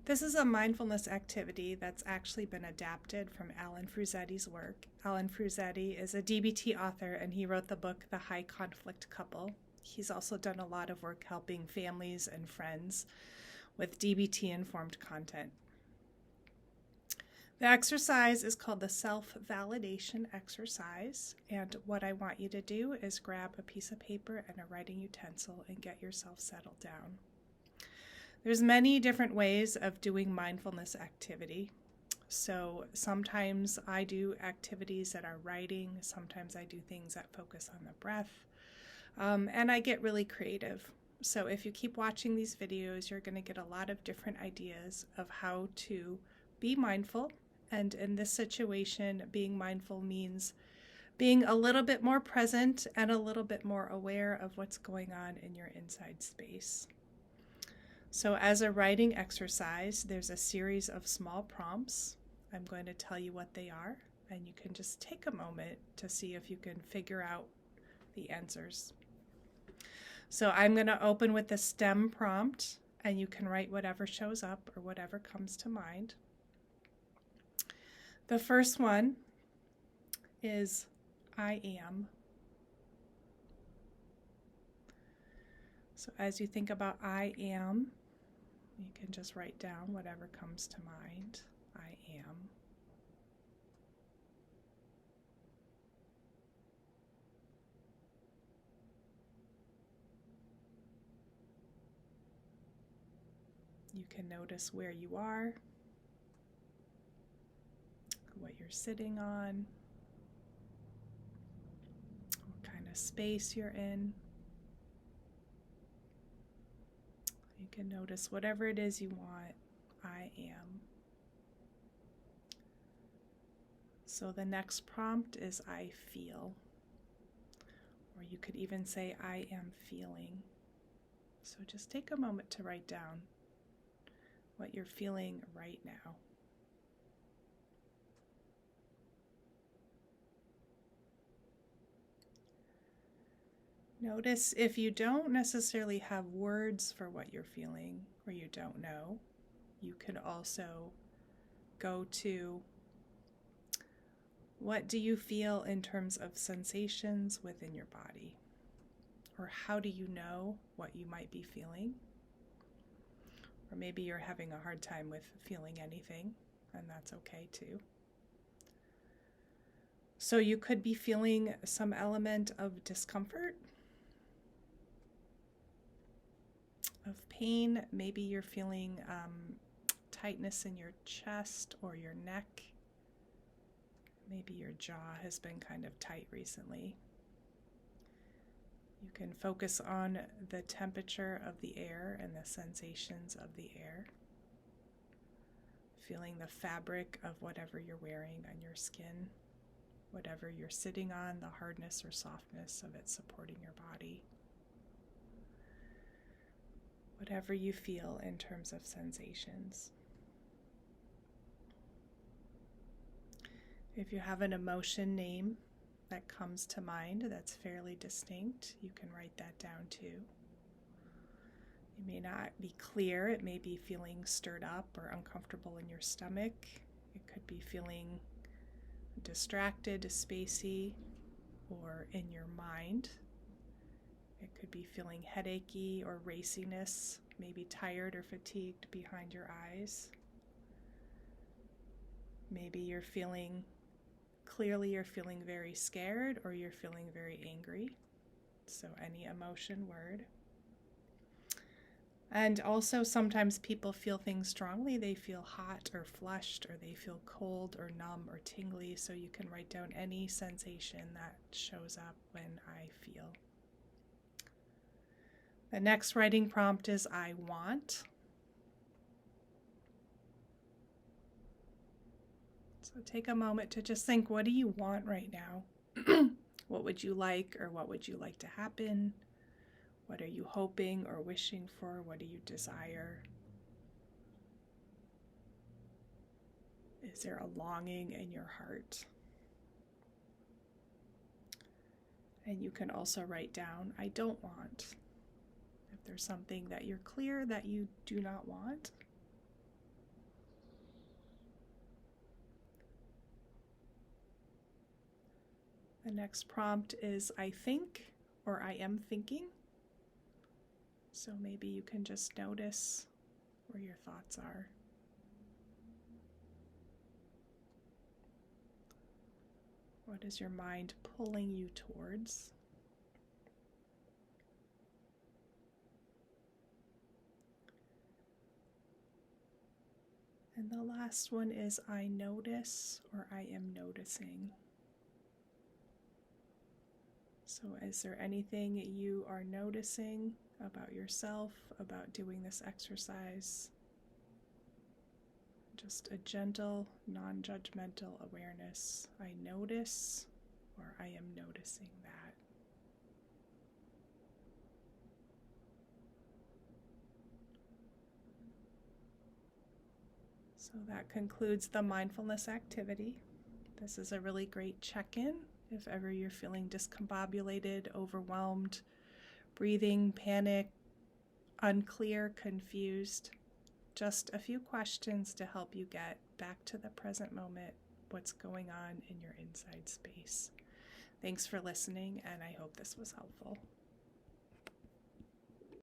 This is a mindfulness activity that's actually been adapted from Alan Fruzetti's work. Alan Fruzetti is a DBT author, and he wrote the book The High Conflict Couple. He's also done a lot of work helping families and friends with DBT-informed content. The exercise is called the self-validation exercise, and what I want you to do is grab a piece of paper and a writing utensil and get yourself settled down. There's many different ways of doing mindfulness activity. So sometimes I do activities that are writing, sometimes I do things that focus on the breath, and I get really creative. So if you keep watching these videos, you're going to get a lot of different ideas of how to be mindful. And in this situation, being mindful means being a little bit more present and a little bit more aware of what's going on in your inside space. So as a writing exercise, there's a series of small prompts. I'm going to tell you what they are, and you can just take a moment to see if you can figure out the answers. So I'm going to open with the STEM prompt, and you can write whatever shows up or whatever comes to mind. The first one is I am. So as you think about I am, you can just write down whatever comes to mind. I am. You can notice where you are, what you're sitting on, what kind of space you're in. You can notice whatever it is you want. I am. So the next prompt is I feel. Or you could even say I am feeling. So just take a moment to write down what you're feeling right now. Notice if you don't necessarily have words for what you're feeling or you don't know, you can also go to what do you feel in terms of sensations within your body? Or how do you know what you might be feeling? Or maybe you're having a hard time with feeling anything, and that's okay too. So you could be feeling some element of discomfort, of pain. Maybe you're feeling tightness in your chest or your neck. Maybe your jaw has been kind of tight recently. You can focus on the temperature of the air and the sensations of the air. Feeling the fabric of whatever you're wearing on your skin, whatever you're sitting on, the hardness or softness of it supporting your body. Whatever you feel in terms of sensations. If you have an emotion name that comes to mind that's fairly distinct, you can write that down too. It may not be clear. It may be feeling stirred up or uncomfortable in your stomach. It could be feeling distracted, spacey, or in your mind. It could be feeling headachy or raciness, maybe tired or fatigued behind your eyes. Maybe you're feeling very scared or you're feeling very angry. So any emotion word. And also sometimes people feel things strongly. They feel hot or flushed, or they feel cold or numb or tingly. So you can write down any sensation that shows up when I feel. The next writing prompt is I want. So take a moment to just think, what do you want right now? What would you like, or what would you like to happen? What are you hoping or wishing for? What do you desire? Is there a longing in your heart? And you can also write down, I don't want. If there's something that you're clear that you do not want. The next prompt is I think or I am thinking. So maybe you can just notice where your thoughts are. What is your mind pulling you towards? And the last one is I notice or I am noticing. So is there anything you are noticing about yourself, about doing this exercise? Just a gentle, non-judgmental awareness. I notice or I am noticing that. So that concludes the mindfulness activity. This is a really great check-in if ever you're feeling discombobulated, overwhelmed, breathing, panic, unclear, confused. Just a few questions to help you get back to the present moment, what's going on in your inside space. Thanks for listening, and I hope this was helpful.